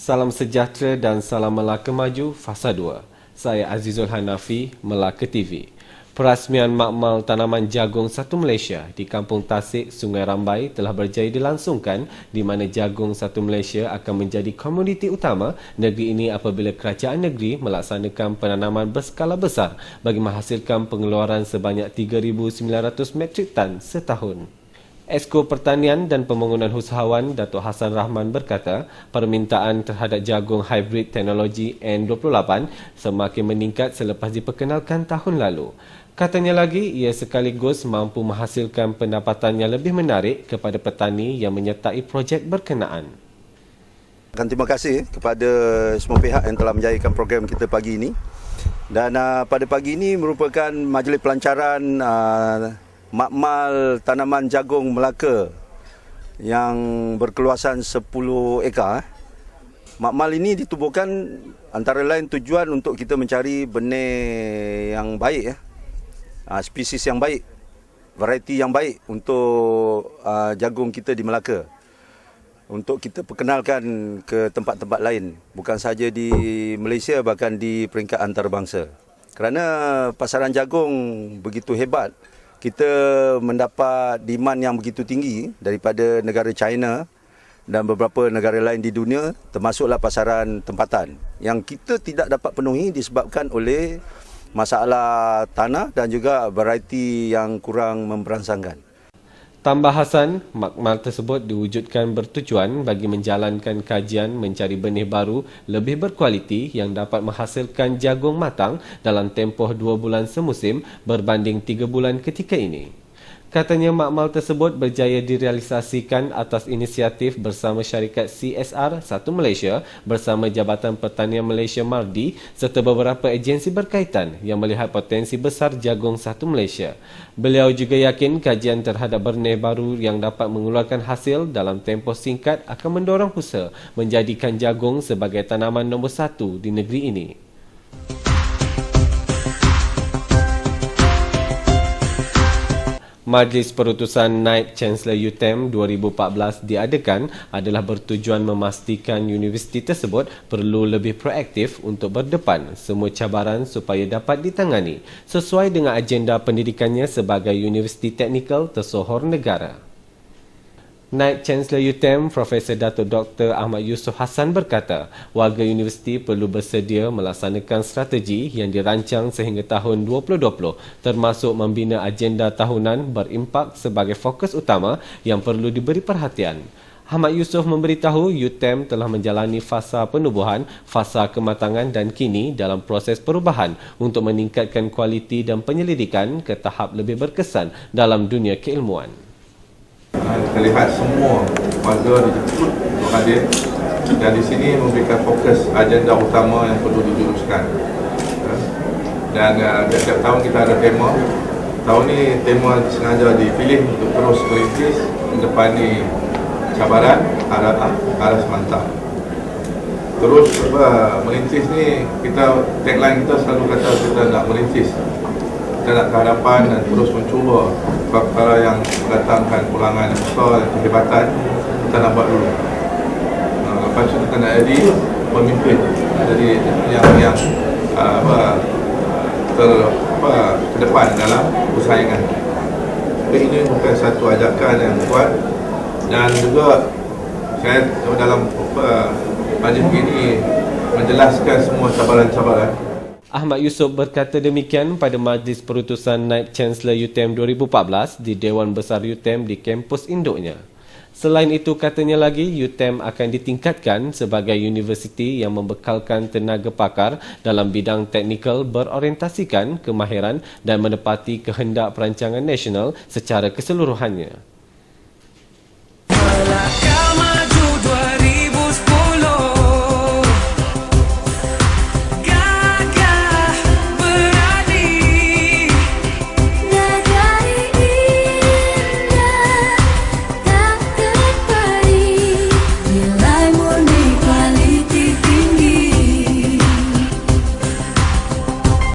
Salam sejahtera dan salam Melaka Maju Fasa 2. Saya Azizul Hanafi, Melaka TV. Perasmian makmal tanaman jagung satu Malaysia di Kampung Tasik, Sungai Rambai telah berjaya dilangsungkan di mana jagung satu Malaysia akan menjadi komoditi utama negeri ini apabila kerajaan negeri melaksanakan penanaman berskala besar bagi menghasilkan pengeluaran sebanyak 3,900 metrik tan setahun. Esko Pertanian dan Pembangunan Usahawan Datuk Hassan Rahman berkata, permintaan terhadap jagung hybrid teknologi N28 semakin meningkat selepas diperkenalkan tahun lalu. Katanya lagi, ia sekaligus mampu menghasilkan pendapatan yang lebih menarik kepada petani yang menyertai projek berkenaan. Terima kasih kepada semua pihak yang telah menjayakan program kita pagi ini. Dan pada pagi ini merupakan majlis pelancaran makmal tanaman jagung Melaka yang berkeluasan 10 ekar. Makmal ini ditubuhkan antara lain tujuan untuk kita mencari benih yang baik, spesies yang baik, varieti yang baik untuk jagung kita di Melaka. Untuk kita perkenalkan ke tempat-tempat lain, bukan sahaja di Malaysia, bahkan di peringkat antarabangsa. Kerana pasaran jagung begitu hebat, kita mendapat demand yang begitu tinggi daripada negara China dan beberapa negara lain di dunia, termasuklah pasaran tempatan yang kita tidak dapat penuhi disebabkan oleh masalah tanah dan juga varieti yang kurang memberansangkan. Tambah Hassan, makmal tersebut diwujudkan bertujuan bagi menjalankan kajian mencari benih baru lebih berkualiti yang dapat menghasilkan jagung matang dalam tempoh 2 bulan semusim berbanding 3 bulan ketika ini. Katanya makmal tersebut berjaya direalisasikan atas inisiatif bersama syarikat CSR 1 Malaysia bersama Jabatan Pertanian Malaysia MARDI serta beberapa agensi berkaitan yang melihat potensi besar jagung 1 Malaysia. Beliau juga yakin kajian terhadap benih baru yang dapat mengeluarkan hasil dalam tempoh singkat akan mendorong usaha menjadikan jagung sebagai tanaman nombor 1 di negeri ini. Majlis Perutusan Naib Chancellor UTM 2014 diadakan adalah bertujuan memastikan universiti tersebut perlu lebih proaktif untuk berdepan semua cabaran supaya dapat ditangani sesuai dengan agenda pendidikannya sebagai universiti teknikal tersohor negara. Naib Chancellor UTM Profesor Datuk Dr. Ahmad Yusof Hassan berkata, warga universiti perlu bersedia melaksanakan strategi yang dirancang sehingga tahun 2020 termasuk membina agenda tahunan berimpak sebagai fokus utama yang perlu diberi perhatian. Ahmad Yusof memberitahu UTM telah menjalani fasa penubuhan, fasa kematangan dan kini dalam proses perubahan untuk meningkatkan kualiti dan penyelidikan ke tahap lebih berkesan dalam dunia keilmuan. Kita lihat semua warga dijemput untuk hadir dan di sini memberikan fokus agenda utama yang perlu dijuruskan. Dan setiap tahun kita ada tema. Tahun ini tema sengaja dipilih untuk terus merintis mendepani cabaran arah semantap. Terus merintis ni kita tagline kita selalu kata kita nak merintis. Kita nak ke hadapan dan terus mencuba perkara yang mendatangkan pulangan yang besar dan kehebatan kita nak buat dulu. Lepas tu kita nak jadi pemimpin, jadi yang ke depan dalam persaingan. Tapi ini bukan satu ajakan yang kuat dan juga saya dalam majlis ini menjelaskan semua cabaran-cabaran. Ahmad Yusof berkata demikian pada Majlis Perutusan Naib Chancellor UTM 2014 di Dewan Besar UTM di kampus induknya. Selain itu, katanya lagi UTM akan ditingkatkan sebagai universiti yang membekalkan tenaga pakar dalam bidang teknikal berorientasikan kemahiran dan menepati kehendak perancangan nasional secara keseluruhannya.